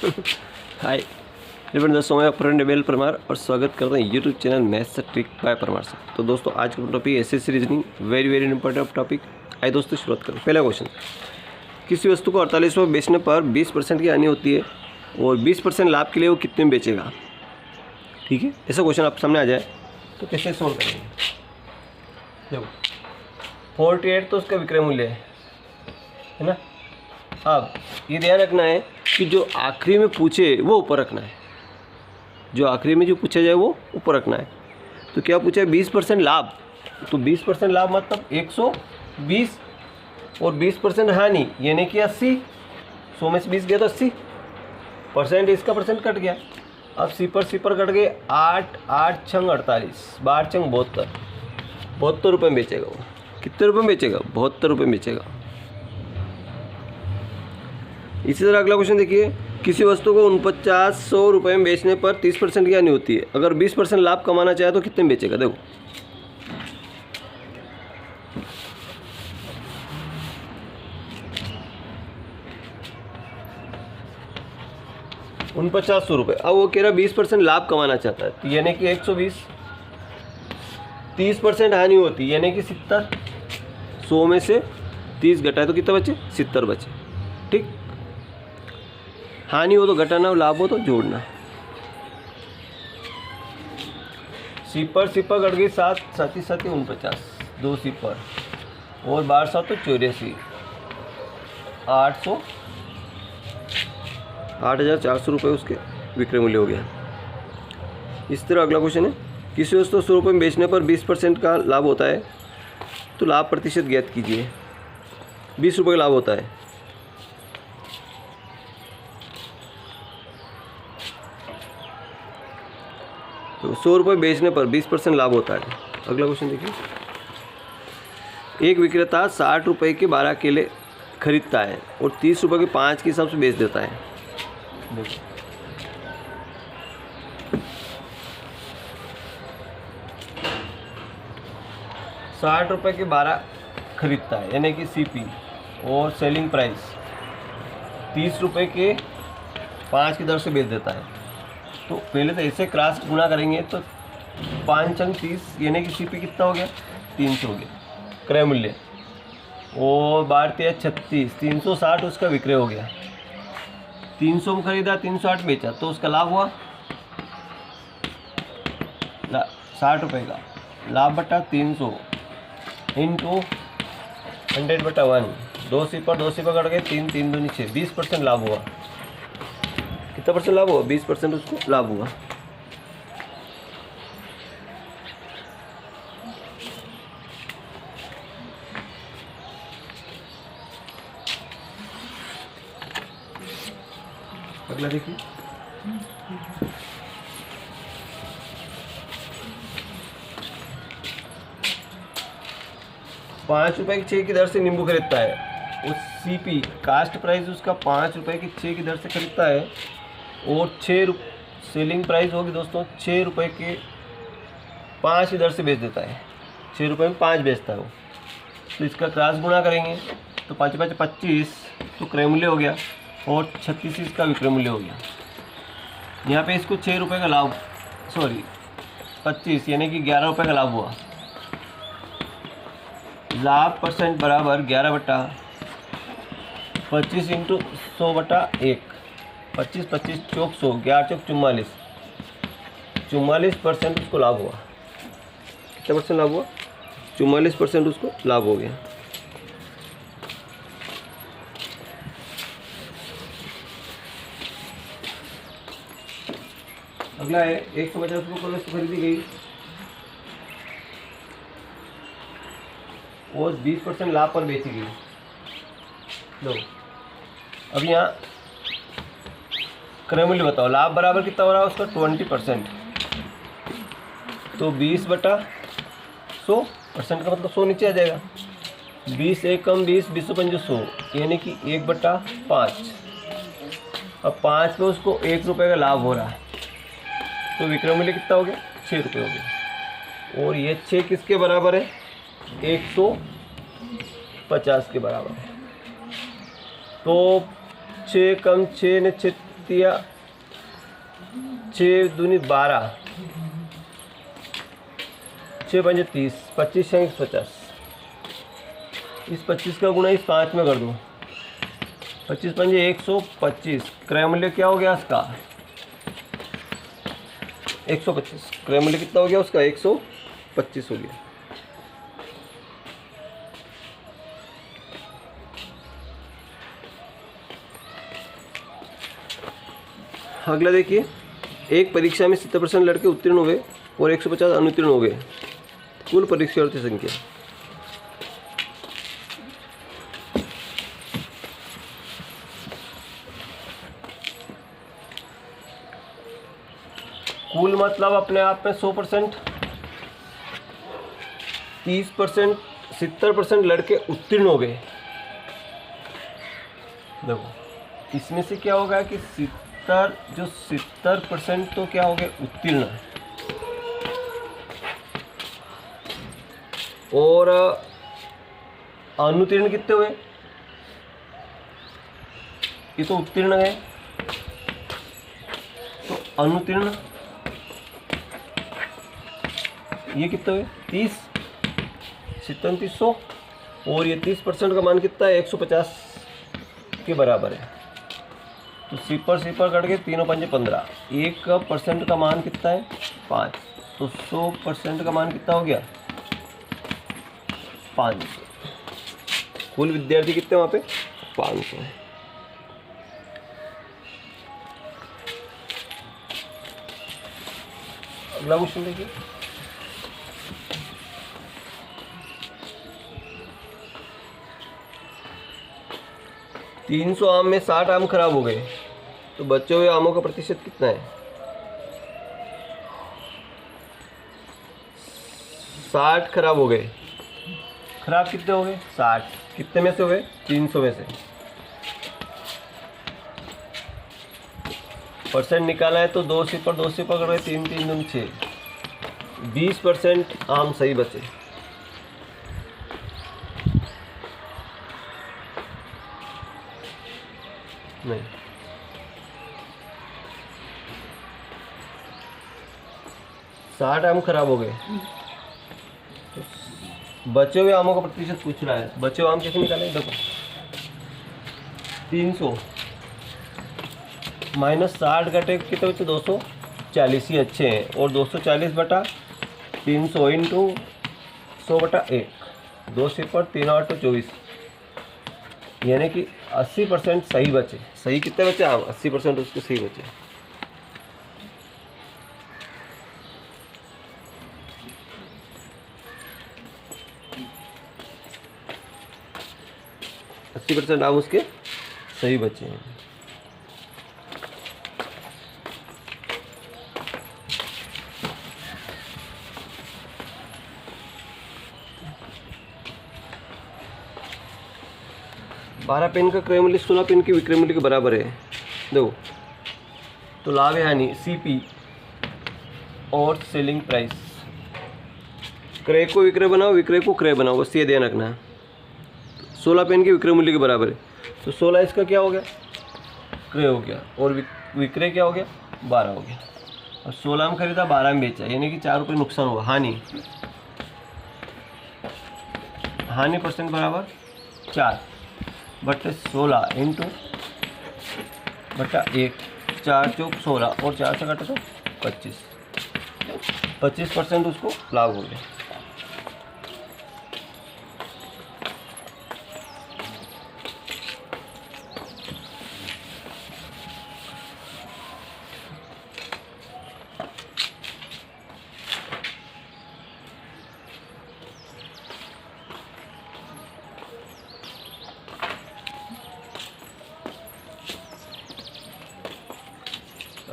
हाय दोस्तों, मैं friend bell Parmar और स्वागत करते हैं YouTube channel maths trick bye Parmar से। तो दोस्तों आज का topic SSC reasoning, very important topic. आइए दोस्तों शुरुआत करें। पहला क्वेश्चन, किसी वस्तु को 48 में बेचने पर 20% की हानि होती है और 20% लाभ के लिए वो कितने में बेचेगा। ठीक है, ऐसा क्वेश्चन आप सामने आ जाए तो कैसे सोल्व करेंगे। देखो 48 तो उसका विक्रय मूल्य है ना। अब ये ध्यान रखना है कि जो आखिरी में पूछे वो ऊपर रखना है, जो आखिरी में जो पूछा जाए वो ऊपर रखना है। तो क्या पूछा है 20% लाभ, तो 20% लाभ मतलब 120 और 20% हानि यानी कि 80। 100 में से 20 गया तो 80%, इसका परसेंट कट गया। अब सी पर कट गए 8 8 छंग 48, 12 छंग 72, 72 रुपये में बेचेगा वो। कितने रुपये में बेचेगा? 72 रुपये में बेचेगा। इसी तरह अगला क्वेश्चन देखिए, किसी वस्तु को 4900 रुपये में बेचने पर 30% की हानि होती है। अगर 20% लाभ कमाना चाहे तो कितने में बेचेगा। देखो 4900 रुपये। अब वो कह रहा 20% लाभ कमाना चाहता है, तो यानी कि 120। 30% हानि होती है यानी कि 70। 100 में से 30 घटाए तो कितना बचे? 70 बचे। ठीक, हानि हो तो घटाना, लाभ हो तो जोड़ना। सिपर कट गई 7 7 7 49, 2 सिपर और 12 7 तो 84, 8,400 रुपये उसके विक्रय मूल्य हो गया। इस तरह अगला क्वेश्चन है, किसी वस्तु 100 रुपये में बेचने पर 20% का लाभ होता है, तो लाभ प्रतिशत ज्ञात कीजिए। 20 रुपये का लाभ होता है, तो 100 रुपये बेचने पर 20% लाभ होता है। अगला क्वेश्चन देखिए, एक विक्रेता 60 रुपये के 12 केले खरीदता है और 30 रुपये के 5 के हिसाब से बेच देता है। देखो 60 रुपये के 12 खरीदता है यानी कि सीपी, और सेलिंग प्राइस 30 रुपये के 5 की दर से बेच देता है। तो पहले तो ऐसे क्रॉस गुणा करेंगे तो 5 अंक 30 यानी कि सीपी कितना हो गया? 300 हो गया क्रय मूल्य, और 12 36, 360 उसका विक्रय हो गया। 300 में खरीदा, 308 बेचा, तो उसका लाभ हुआ 60 रुपये का। लाभ बटा 300 इंटू 100/1, 2 सिपर कट गए, 3 3 2 6, 20% लाभ हुआ। कितना परसेंट लाभ हुआ? 20% उसको लाभ हुआ। अगला देखिए, ₹5 की 6 की दर से नींबू खरीदता है। उस सीपी कास्ट प्राइस उसका 5 रुपये की 6 की दर से खरीदता है, और 6 सेलिंग प्राइस होगी दोस्तों 6 रुपये के 5 की दर से बेच देता है। 6 रुपये में 5 बेचता है वो। तो इसका क्रॉस गुणा करेंगे तो 5 5 25 तो क्रय मूल्य हो गया, और 36 इसका विक्रय मूल्य हो गया। यहाँ पे इसको 6 रुपये का लाभ, 25 यानी कि 11 रुपये का लाभ हुआ। लाभ परसेंट बराबर 11/25 इंटू 100/1, 25 25 चौक 100, 11 चौक 44, 44% उसको लाभ हुआ। कितना परसेंट लाभ हुआ? 44% उसको लाभ हो गया। अगला है 150 रुपये वस्तु खरीदी गई और 20% लाभ पर बेची गई। लो अब यहाँ क्रय मूल्य बताओ। लाभ बराबर कितना हो रहा है उसका? 20%, तो 20/100%, का मतलब 100 नीचे आ जाएगा। 20 1 कम 20, 20 5 100 यानी कि 1/5। अब 5 पे उसको 1 रुपये का लाभ हो रहा है, तो विक्रय मूल्य कितना हो गया? 6 रुपये हो गया। और ये 6 किसके बराबर है? 150 के बराबर है। तो 6 कम 6 ने 6 कितनी है, 6 दूनी 12, 6 पंजे 30, 25 6 50। इस 25 का गुणा इस 5 में कर दूँ, 25 पंजे 125। क्रय मूल्य क्या हो गया इसका, 125। क्रय मूल्य कितना हो गया उसका, 125 हो गया। अगला देखिए, एक परीक्षा में 70% लड़के उत्तीर्ण हुए और 150 अनुत्तीर्ण हो गए। कुल परीक्षार्थी संख्या। कुल मतलब अपने आप में 100%, 30%, 70% लड़के उत्तीर्ण हो गए। देखो इसमें से क्या होगा कि 70% तो क्या हो गए, उत्तीर्ण। और अनुत्तीर्ण कितने हुए, ये तो उत्तीर्ण है, तो अनुत्तीर्ण ये कितने हुए, 30, 3700। और ये 30% का मान कितना है, 150 के बराबर है। तो सिपर कट के, तीनों पंजे 15। 1% का मान कितना है, 5। तो 100% का मान कितना हो गया, 500। कुल विद्यार्थी कितने वहाँ पे, 500। अगला क्वेश्चन देखिए, तीन 300 आम में 60 आम खराब हो गए, तो बचे हुए आमों का प्रतिशत कितना है, 60 खराब हो गए। खराब कितने हो गए, 60। कितने में से हुए, 300 में से। परसेंट निकाला है तो 2 सिपर कर रहे, 3 3 दूनी 6। 20% आम सही बचे। नहीं, साठ आम खराब हो गए, तो बचे हुए आमों का प्रतिशत पूछ रहा है। बचे हुए आम कैसे निकालें, देखो 300 माइनस 60 घटे कितने बचे, 240 ही अच्छे हैं। और 240 बटा 300 इंटू 100 बटा 1, 2 सिपर 3 8 24, यानी कि 80% सही बचे। सही कितने बचे आम, 80% उसके सही बचे। %80 आम उसके सही बचे हैं। बारह पेन का क्रय मूल्य 16 पेन के विक्रय मूल्य के बराबर है। देखो तो लाभ है हानि, सीपी और सेलिंग प्राइस। क्रय को विक्रय बनाओ, विक्रय को क्रय बनाओ, बस ये ध्यान रखना है। 16 पेन के विक्रय मूल्य के बराबर है, तो 16 इसका क्या हो गया, क्रय हो गया, और विक्रय क्या हो गया, 12 हो गया। और 16 में खरीदा, 12 में बेचा, यानी कि 4 रुपये नुकसान हुआ। हानि परसेंट बराबर 4 बटे 16 इंटू बटा 1, 4 चौक 16 और 4 से घटे तो 25% उसको लाभ हो गया।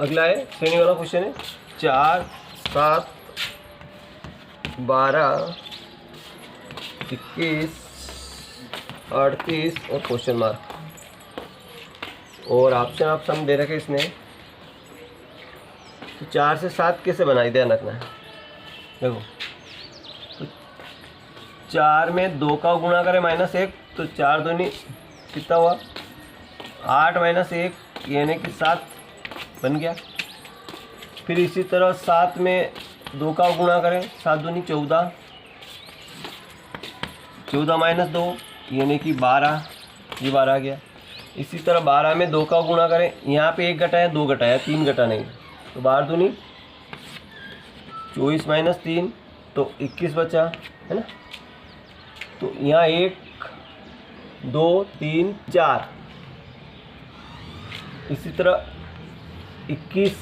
अगला है श्रेणी वाला क्वेश्चन है, 4 7 12 21 38 और क्वेश्चन मार्क, और ऑप्शन आप सम दे रखे इसने। तो 4 से 7 कैसे बनाई, ध्यान रखना है। देखो तो 4 में 2 का गुणा करें -1, तो 4 दूनी कितना हुआ, 8 -1 यानी कि 7 बन गया। फिर इसी तरह 7 में 2 का गुणा करें, 7 दूनी 14, 14 माइनस 2 यानी कि 12, ये 12 आ गया। इसी तरह 12 में 2 का गुणा करें, यहाँ पे 1 घटाया 2 घटाया 3 घटा नहीं, तो 12 दूनी 24 माइनस 3 तो 21 बचा, है ना। तो यहाँ 1 2 3 4, इसी तरह 21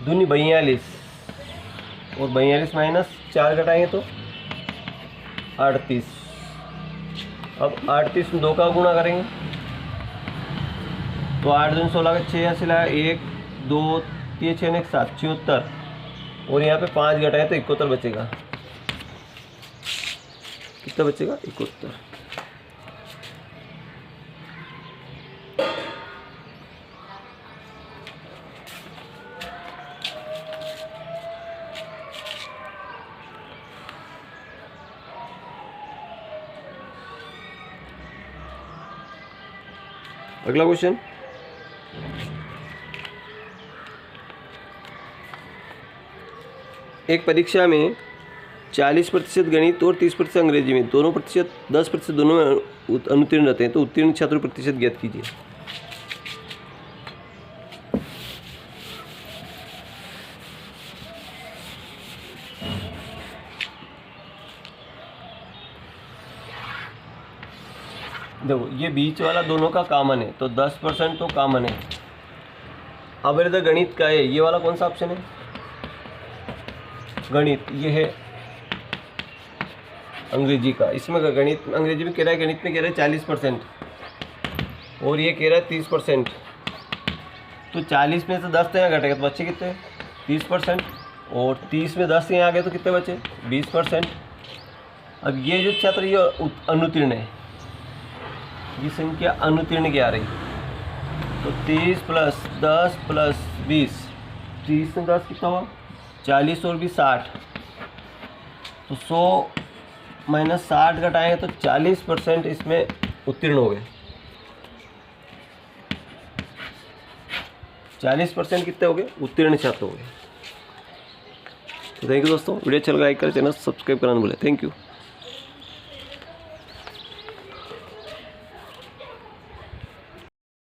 दूनी 42 और 42 माइनस 4 घटाएंगे तो 38। अब 38 में 2 का गुणा करेंगे तो 8 दूनी 16 का 6 से लाया 1 2 3 6 7 76 और यहाँ पे 5 घटाए तो 71 बचेगा। कितना बचेगा? 71। अगला क्वेश्चन, एक परीक्षा में 40% गणित और 30% अंग्रेजी में दोनों प्रतिशत 10% दोनों में अनुत्तीर्ण रहते हैं, तो उत्तीर्ण छात्रों प्रतिशत ज्ञात कीजिए। देखो ये बीच वाला दोनों का कॉमन है तो 10% तो कॉमन है। अब इधर गणित का है, ये वाला कौन सा ऑप्शन है? गणित, ये है अंग्रेजी का। इसमें गणित अंग्रेजी में कह रहा है, गणित में कह रहा है 40% और ये कह रहा है 30%। तो 40 में से 10 तो यहाँ घटेगा तो बच्चे कितने? 30%। और 30 में 10 यहाँ आ गए तो कितने बचे? 20%। अब ये जो छात्र ये अनुत्तीर्ण है, ये संख्या अनुत्तीर्ण की आ रही, तो 30 प्लस 10 प्लस 20, 30 में 10 कितना हुआ? 40 और 20 60, तो 100 माइनस 60 घटाएँ तो 40% इसमें उत्तीर्ण हो गए। 40% कितने हो गए? उत्तीर्ण छात्र हो गए। तो थैंक यू दोस्तों, वीडियो अच्छा लगा लाइक करें, चैनल सब्सक्राइब करना भूलें। Thank you.